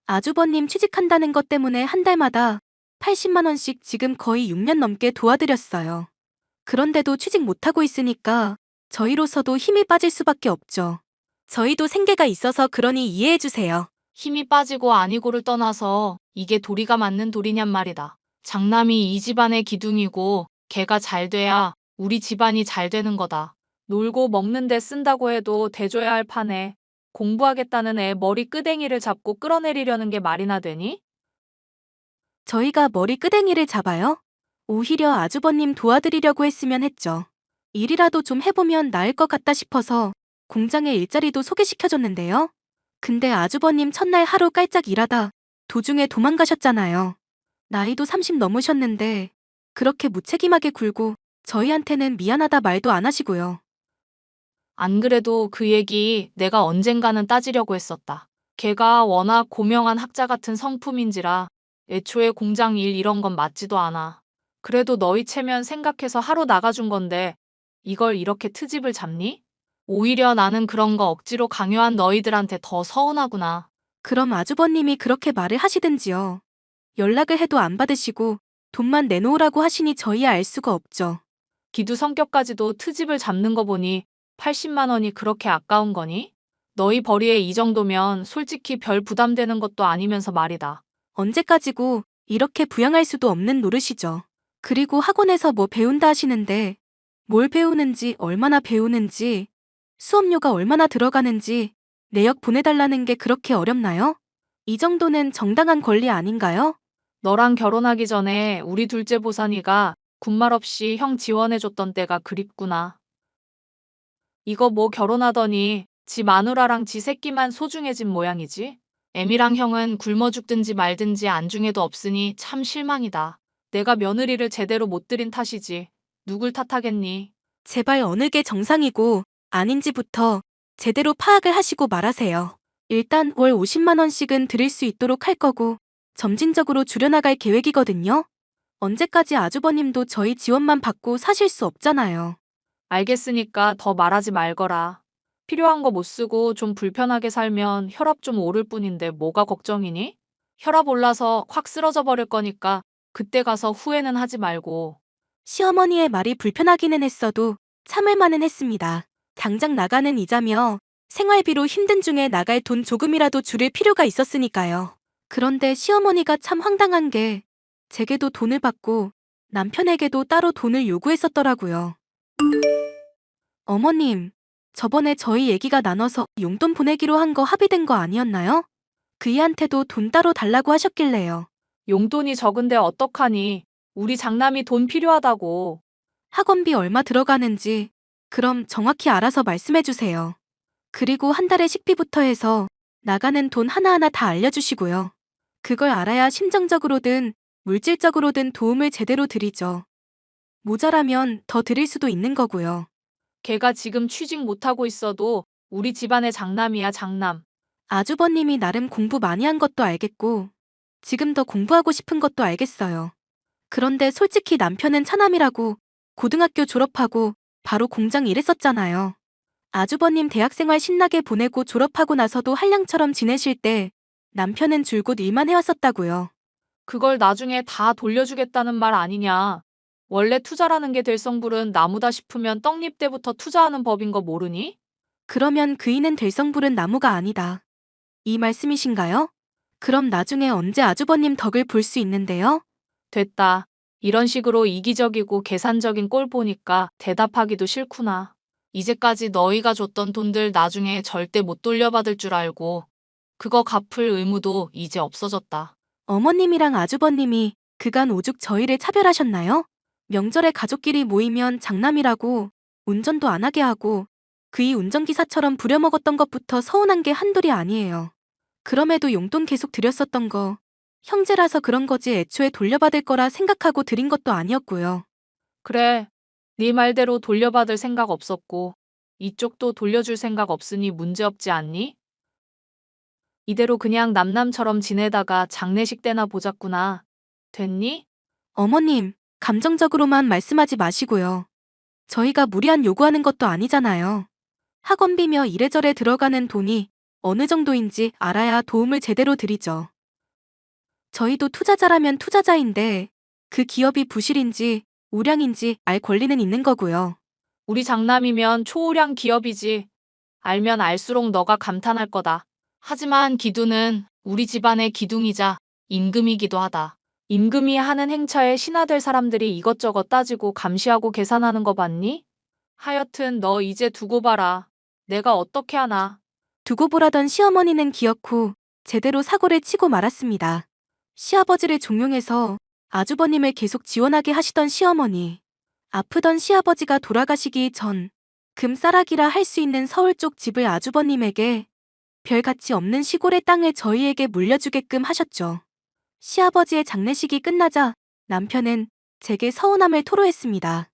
아주버님 취직한다는 것 때문에 한 달마다 80만 원씩 지금 거의 6년 넘게 도와드렸어요. 그런데도 취직 못하고 있으니까 저희로서도 힘이 빠질 수밖에 없죠. 저희도 생계가 있어서 그러니 이해해주세요. 힘이 빠지고 아니고를 떠나서 이게 도리가 맞는 도리냔 말이다. 장남이 이 집안의 기둥이고 걔가 잘 돼야 우리 집안이 잘 되는 거다. 놀고 먹는 데 쓴다고 해도 대줘야 할 판에 공부하겠다는 애 머리 끄댕이를 잡고 끌어내리려는 게 말이나 되니? 저희가 머리 끄댕이를 잡아요? 오히려 아주버님 도와드리려고 했으면 했죠. 일이라도 좀 해보면 나을 것 같다 싶어서 공장에 일자리도 소개시켜줬는데요. 근데 아주버님 첫날 하루 깔짝 일하다 도중에 도망가셨잖아요. 나이도 30 넘으셨는데 그렇게 무책임하게 굴고 저희한테는 미안하다 말도 안 하시고요. 안 그래도 그 얘기 내가 언젠가는 따지려고 했었다. 걔가 워낙 고명한 학자 같은 성품인지라 애초에 공장 일 이런 건 맞지도 않아. 그래도 너희 체면 생각해서 하루 나가준 건데 이걸 이렇게 트집을 잡니? 오히려 나는 그런 거 억지로 강요한 너희들한테 더 서운하구나. 그럼 아주버님이 그렇게 말을 하시든지요. 연락을 해도 안 받으시고 돈만 내놓으라고 하시니 저희야 알 수가 없죠. 기두 성격까지도 트집을 잡는 거 보니 80만 원이 그렇게 아까운 거니? 너희 벌이에 이 정도면 솔직히 별 부담되는 것도 아니면서 말이다. 언제까지고 이렇게 부양할 수도 없는 노릇이죠. 그리고 학원에서 뭐 배운다 하시는데 뭘 배우는지 얼마나 배우는지 수업료가 얼마나 들어가는지 내역 보내달라는 게 그렇게 어렵나요? 이 정도는 정당한 권리 아닌가요? 너랑 결혼하기 전에 우리 둘째 보산이가 군말 없이 형 지원해줬던 때가 그립구나. 이거 뭐 결혼하더니 지 마누라랑 지 새끼만 소중해진 모양이지? 애미랑 형은 굶어 죽든지 말든지 안중에도 없으니 참 실망이다. 내가 며느리를 제대로 못 들인 탓이지. 누굴 탓하겠니? 제발 어느 게 정상이고 아닌지부터 제대로 파악을 하시고 말하세요. 일단 월 50만 원씩은 드릴 수 있도록 할 거고 점진적으로 줄여나갈 계획이거든요. 언제까지 아주버님도 저희 지원만 받고 사실 수 없잖아요. 알겠으니까 더 말하지 말거라. 필요한 거 못 쓰고 좀 불편하게 살면 혈압 좀 오를 뿐인데 뭐가 걱정이니? 혈압 올라서 확 쓰러져 버릴 거니까 그때 가서 후회는 하지 말고. 시어머니의 말이 불편하기는 했어도 참을 만은 했습니다. 당장 나가는 이자며 생활비로 힘든 중에 나갈 돈 조금이라도 줄일 필요가 있었으니까요. 그런데 시어머니가 참 황당한 게 제게도 돈을 받고 남편에게도 따로 돈을 요구했었더라고요. 어머님, 저번에 저희 얘기가 나눠서 용돈 보내기로 한 거 합의된 거 아니었나요? 그이한테도 돈 따로 달라고 하셨길래요. 용돈이 적은데 어떡하니? 우리 장남이 돈 필요하다고. 학원비 얼마 들어가는지 그럼 정확히 알아서 말씀해 주세요. 그리고 한 달에 식비부터 해서 나가는 돈 하나하나 다 알려주시고요. 그걸 알아야 심정적으로든 물질적으로든 도움을 제대로 드리죠. 모자라면 더 드릴 수도 있는 거고요. 걔가 지금 취직 못하고 있어도 우리 집안의 장남이야, 장남. 아주버님이 나름 공부 많이 한 것도 알겠고 지금 더 공부하고 싶은 것도 알겠어요. 그런데 솔직히 남편은 차남이라고 고등학교 졸업하고 바로 공장 일했었잖아요. 아주버님 대학생활 신나게 보내고 졸업하고 나서도 한량처럼 지내실 때 남편은 줄곧 일만 해왔었다고요. 그걸 나중에 다 돌려주겠다는 말 아니냐. 원래 투자라는 게 될성불은 나무다 싶으면 떡잎 때부터 투자하는 법인 거 모르니? 그러면 그이는 될성부른 나무가 아니다. 이 말씀이신가요? 그럼 나중에 언제 아주버님 덕을 볼 수 있는데요? 됐다. 이런 식으로 이기적이고 계산적인 꼴 보니까 대답하기도 싫구나. 이제까지 너희가 줬던 돈들 나중에 절대 못 돌려받을 줄 알고 그거 갚을 의무도 이제 없어졌다. 어머님이랑 아주버님이 그간 오죽 저희를 차별하셨나요? 명절에 가족끼리 모이면 장남이라고 운전도 안 하게 하고 그이 운전기사처럼 부려먹었던 것부터 서운한 게 한둘이 아니에요. 그럼에도 용돈 계속 드렸었던 거 형제라서 그런 거지 애초에 돌려받을 거라 생각하고 드린 것도 아니었고요. 그래, 네 말대로 돌려받을 생각 없었고 이쪽도 돌려줄 생각 없으니 문제없지 않니? 이대로 그냥 남남처럼 지내다가 장례식 때나 보자꾸나. 됐니? 어머님, 감정적으로만 말씀하지 마시고요. 저희가 무리한 요구하는 것도 아니잖아요. 학원비며 이래저래 들어가는 돈이 어느 정도인지 알아야 도움을 제대로 드리죠. 저희도 투자자라면 투자자인데 그 기업이 부실인지 우량인지 알 권리는 있는 거고요. 우리 장남이면 초우량 기업이지. 알면 알수록 너가 감탄할 거다. 하지만 기두는 우리 집안의 기둥이자 임금이기도 하다. 임금이 하는 행차에 신하될 사람들이 이것저것 따지고 감시하고 계산하는 거 봤니? 하여튼 너 이제 두고 봐라. 내가 어떻게 하나. 두고 보라던 시어머니는 기어코 제대로 사고를 치고 말았습니다. 시아버지를 종용해서 아주버님을 계속 지원하게 하시던 시어머니. 아프던 시아버지가 돌아가시기 전 금싸라기라 할 수 있는 서울 쪽 집을 아주버님에게 별 가치 없는 시골의 땅을 저희에게 물려주게끔 하셨죠. 시아버지의 장례식이 끝나자 남편은 제게 서운함을 토로했습니다.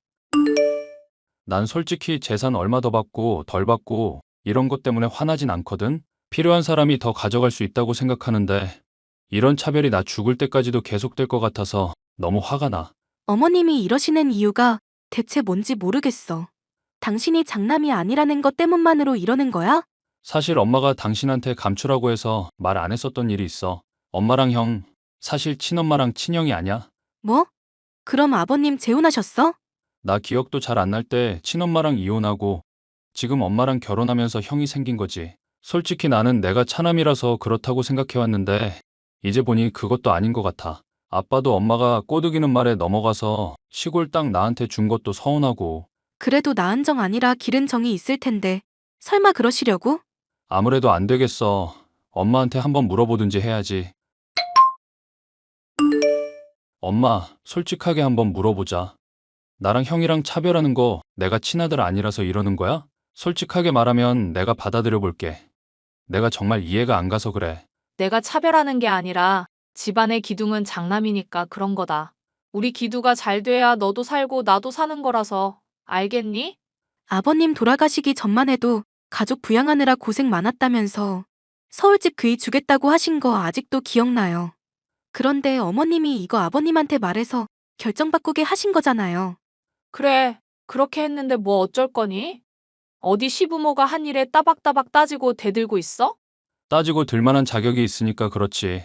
난 솔직히 재산 얼마 더 받고 덜 받고 이런 것 때문에 화나진 않거든. 필요한 사람이 더 가져갈 수 있다고 생각하는데 이런 차별이 나 죽을 때까지도 계속될 것 같아서 너무 화가 나. 어머님이 이러시는 이유가 대체 뭔지 모르겠어. 당신이 장남이 아니라는 것 때문만으로 이러는 거야? 사실 엄마가 당신한테 감추라고 해서 말 안 했었던 일이 있어. 엄마랑 형, 사실 친엄마랑 친형이 아니야. 뭐? 그럼 아버님 재혼하셨어? 나 기억도 잘 안 날 때 친엄마랑 이혼하고 지금 엄마랑 결혼하면서 형이 생긴 거지. 솔직히 나는 내가 차남이라서 그렇다고 생각해왔는데 이제 보니 그것도 아닌 것 같아. 아빠도 엄마가 꼬드기는 말에 넘어가서 시골 땅 나한테 준 것도 서운하고 그래도 나은 정 아니라 기른 정이 있을 텐데 설마 그러시려고? 아무래도 안 되겠어. 엄마한테 한번 물어보든지 해야지. 엄마, 솔직하게 한번 물어보자. 나랑 형이랑 차별하는 거 내가 친아들 아니라서 이러는 거야? 솔직하게 말하면 내가 받아들여 볼게. 내가 정말 이해가 안 가서 그래. 내가 차별하는 게 아니라 집안의 기둥은 장남이니까 그런 거다. 우리 기두가 잘 돼야 너도 살고 나도 사는 거라서. 알겠니? 아버님 돌아가시기 전만 해도 가족 부양하느라 고생 많았다면서 서울집 그이 주겠다고 하신 거 아직도 기억나요. 그런데 어머님이 이거 아버님한테 말해서 결정 바꾸게 하신 거잖아요. 그래, 그렇게 했는데 뭐 어쩔 거니? 어디 시부모가 한 일에 따박따박 따지고 대들고 있어? 따지고 들만한 자격이 있으니까 그렇지.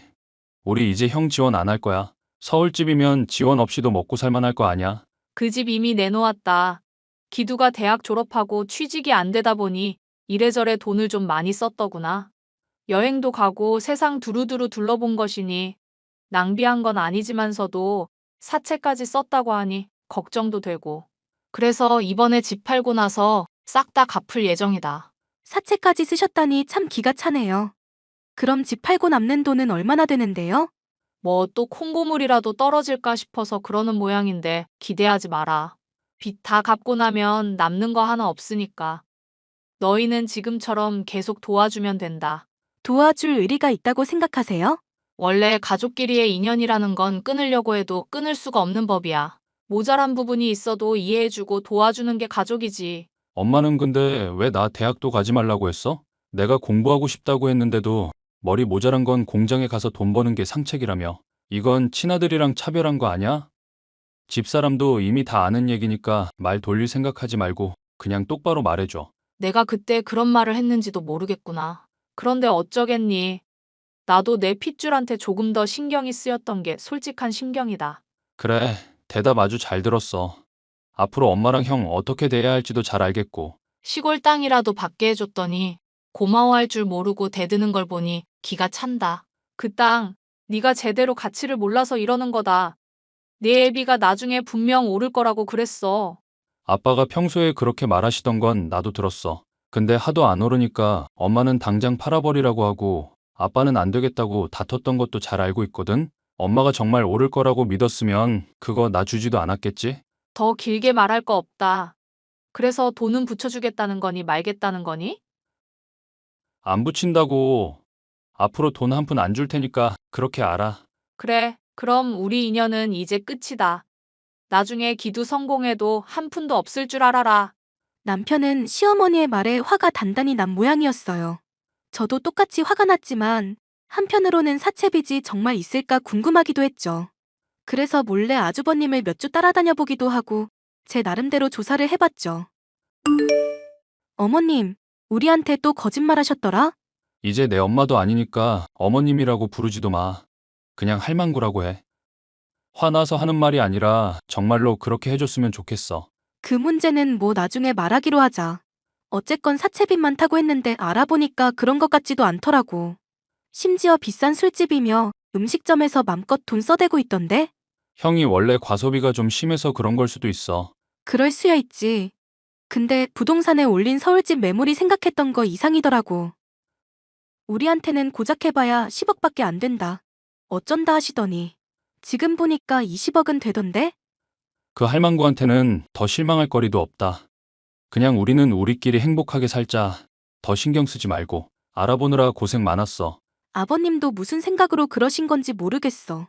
우리 이제 형 지원 안 할 거야. 서울집이면 지원 없이도 먹고 살만할 거 아니야. 그 집 이미 내놓았다. 기두가 대학 졸업하고 취직이 안 되다 보니 이래저래 돈을 좀 많이 썼더구나. 여행도 가고 세상 두루두루 둘러본 것이니 낭비한 건 아니지만서도 사채까지 썼다고 하니 걱정도 되고. 그래서 이번에 집 팔고 나서 싹 다 갚을 예정이다. 사채까지 쓰셨다니 참 기가 차네요. 그럼 집 팔고 남는 돈은 얼마나 되는데요? 뭐 또 콩고물이라도 떨어질까 싶어서 그러는 모양인데 기대하지 마라. 빚 다 갚고 나면 남는 거 하나 없으니까. 너희는 지금처럼 계속 도와주면 된다. 도와줄 의리가 있다고 생각하세요? 원래 가족끼리의 인연이라는 건 끊으려고 해도 끊을 수가 없는 법이야. 모자란 부분이 있어도 이해해주고 도와주는 게 가족이지. 엄마는 근데 왜 나 대학도 가지 말라고 했어? 내가 공부하고 싶다고 했는데도 머리 모자란 건 공장에 가서 돈 버는 게 상책이라며. 이건 친아들이랑 차별한 거 아니야? 집사람도 이미 다 아는 얘기니까 말 돌릴 생각하지 말고 그냥 똑바로 말해줘. 내가 그때 그런 말을 했는지도 모르겠구나. 그런데 어쩌겠니. 나도 내 핏줄한테 조금 더 신경이 쓰였던 게 솔직한 심경이다. 그래, 대답 아주 잘 들었어. 앞으로 엄마랑 형 어떻게 대해야 할지도 잘 알겠고. 시골 땅이라도 받게 해줬더니 고마워할 줄 모르고 대드는 걸 보니 기가 찬다. 그 땅, 네가 제대로 가치를 몰라서 이러는 거다. 네 애비가 나중에 분명 오를 거라고 그랬어. 아빠가 평소에 그렇게 말하시던 건 나도 들었어. 근데 하도 안 오르니까 엄마는 당장 팔아버리라고 하고 아빠는 안 되겠다고 다퉜던 것도 잘 알고 있거든? 엄마가 정말 오를 거라고 믿었으면 그거 나 주지도 않았겠지? 더 길게 말할 거 없다. 그래서 돈은 붙여주겠다는 거니 말겠다는 거니? 안 붙인다고. 앞으로 돈 한 푼 안 줄 테니까 그렇게 알아. 그래, 그럼 우리 인연은 이제 끝이다. 나중에 기두 성공해도 한 푼도 없을 줄 알아라. 남편은 시어머니의 말에 화가 단단히 난 모양이었어요. 저도 똑같이 화가 났지만 한편으로는 사채빚이 정말 있을까 궁금하기도 했죠. 그래서 몰래 아주버님을 몇 주 따라다녀 보기도 하고 제 나름대로 조사를 해봤죠. 어머님, 우리한테 또 거짓말하셨더라? 이제 내 엄마도 아니니까 어머님이라고 부르지도 마. 그냥 할망구라고 해. 화나서 하는 말이 아니라 정말로 그렇게 해줬으면 좋겠어. 그 문제는 뭐 나중에 말하기로 하자. 어쨌건 사채빚 많다고 했는데 알아보니까 그런 것 같지도 않더라고. 심지어 비싼 술집이며 음식점에서 맘껏 돈 써대고 있던데? 형이 원래 과소비가 좀 심해서 그런 걸 수도 있어. 그럴 수야 있지. 근데 부동산에 올린 서울집 매물이 생각했던 거 이상이더라고. 우리한테는 고작 해봐야 10억밖에 안 된다. 어쩐다 하시더니 지금 보니까 20억은 되던데? 그 할망구한테는 더 실망할 거리도 없다. 그냥 우리는 우리끼리 행복하게 살자. 더 신경 쓰지 말고. 알아보느라 고생 많았어. 아버님도 무슨 생각으로 그러신 건지 모르겠어.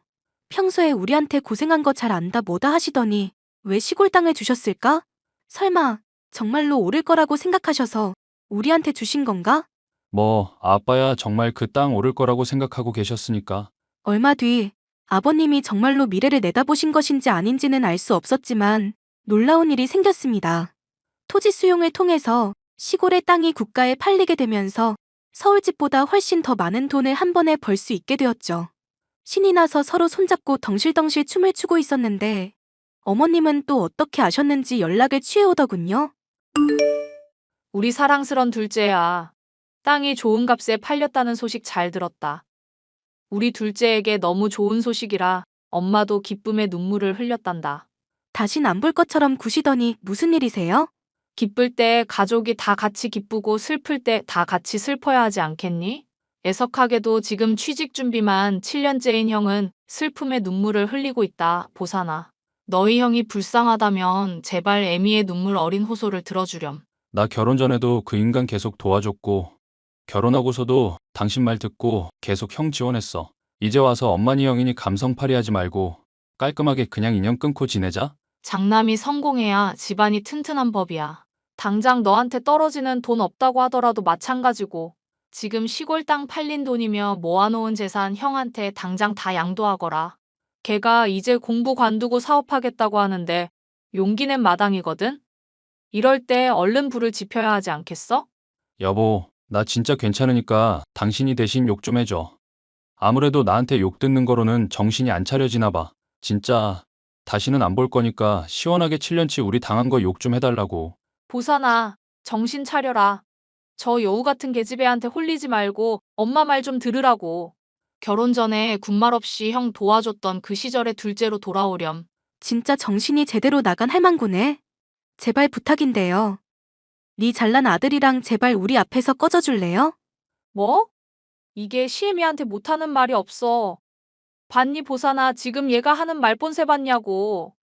평소에 우리한테 고생한 거 잘 안다 뭐다 하시더니 왜 시골 땅을 주셨을까? 설마 정말로 오를 거라고 생각하셔서 우리한테 주신 건가? 뭐, 아빠야 정말 그 땅 오를 거라고 생각하고 계셨으니까. 얼마 뒤 아버님이 정말로 미래를 내다보신 것인지 아닌지는 알 수 없었지만 놀라운 일이 생겼습니다. 토지 수용을 통해서 시골의 땅이 국가에 팔리게 되면서 서울집보다 훨씬 더 많은 돈을 한 번에 벌 수 있게 되었죠. 신이 나서 서로 손잡고 덩실덩실 춤을 추고 있었는데 어머님은 또 어떻게 아셨는지 연락을 취해오더군요. 우리 사랑스런 둘째야. 땅이 좋은 값에 팔렸다는 소식 잘 들었다. 우리 둘째에게 너무 좋은 소식이라 엄마도 기쁨의 눈물을 흘렸단다. 다신 안 볼 것처럼 구시더니 무슨 일이세요? 기쁠 때 가족이 다 같이 기쁘고 슬플 때 다 같이 슬퍼야 하지 않겠니? 애석하게도 지금 취직 준비만 7년째인 형은 슬픔의 눈물을 흘리고 있다, 보사나. 너희 형이 불쌍하다면 제발 애미의 눈물 어린 호소를 들어주렴. 나 결혼 전에도 그 인간 계속 도와줬고, 결혼하고서도 당신 말 듣고 계속 형 지원했어. 이제 와서 엄마니 형이니 감성팔이 하지 말고 깔끔하게 그냥 인연 끊고 지내자? 장남이 성공해야 집안이 튼튼한 법이야. 당장 너한테 떨어지는 돈 없다고 하더라도 마찬가지고. 지금 시골 땅 팔린 돈이며 모아놓은 재산 형한테 당장 다 양도하거라. 걔가 이제 공부 관두고 사업하겠다고 하는데 용기 낸 마당이거든? 이럴 때 얼른 불을 지펴야 하지 않겠어? 여보, 나 진짜 괜찮으니까 당신이 대신 욕 좀 해줘. 아무래도 나한테 욕 듣는 거로는 정신이 안 차려지나 봐. 진짜 다시는 안 볼 거니까 시원하게 7년치 우리 당한 거 욕 좀 해달라고. 보사나, 정신 차려라. 저 여우 같은 계집애한테 홀리지 말고 엄마 말 좀 들으라고. 결혼 전에 군말 없이 형 도와줬던 그 시절의 둘째로 돌아오렴. 진짜 정신이 제대로 나간 할망구네. 제발 부탁인데요. 네 잘난 아들이랑 제발 우리 앞에서 꺼져줄래요? 뭐? 이게 시애미한테 못하는 말이 없어. 봤니 보사나 지금 얘가 하는 말본새 봤냐고.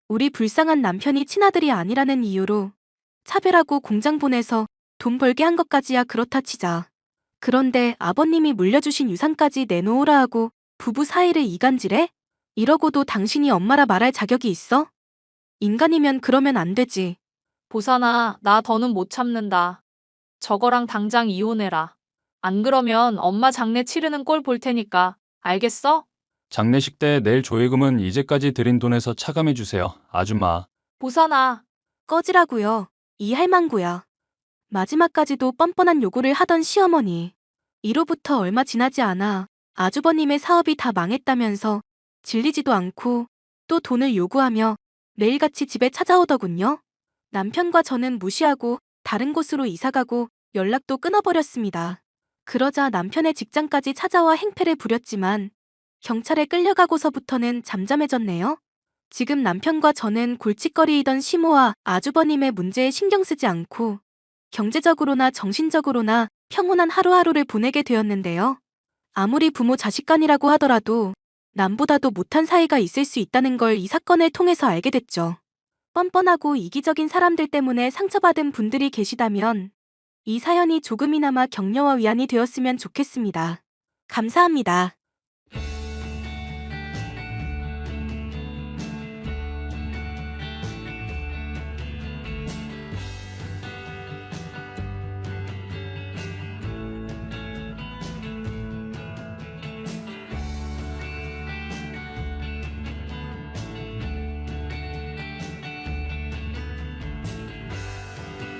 우리 불쌍한 남편이 친아들이 아니라는 이유로 차별하고 공장 보내서 돈 벌게 한 것까지야 그렇다 치자. 그런데 아버님이 물려주신 유산까지 내놓으라 하고 부부 사이를 이간질해? 이러고도 당신이 엄마라 말할 자격이 있어? 인간이면 그러면 안 되지. 보사나, 나 더는 못 참는다. 저거랑 당장 이혼해라. 안 그러면 엄마 장례 치르는 꼴 볼 테니까. 알겠어? 장례식 때 내일 조회금은 이제까지 드린 돈에서 차감해 주세요, 아줌마. 보사나, 꺼지라고요. 이 할망구야. 마지막까지도 뻔뻔한 요구를 하던 시어머니. 이로부터 얼마 지나지 않아 아주버님의 사업이 다 망했다면서 질리지도 않고 또 돈을 요구하며 매일같이 집에 찾아오더군요. 남편과 저는 무시하고 다른 곳으로 이사가고 연락도 끊어버렸습니다. 그러자 남편의 직장까지 찾아와 행패를 부렸지만 경찰에 끌려가고서부터는 잠잠해졌네요. 지금 남편과 저는 골칫거리이던 시모와 아주버님의 문제에 신경 쓰지 않고 경제적으로나 정신적으로나 평온한 하루하루를 보내게 되었는데요. 아무리 부모 자식 간이라고 하더라도 남보다도 못한 사이가 있을 수 있다는 걸 이 사건을 통해서 알게 됐죠. 뻔뻔하고 이기적인 사람들 때문에 상처받은 분들이 계시다면 이 사연이 조금이나마 격려와 위안이 되었으면 좋겠습니다. 감사합니다.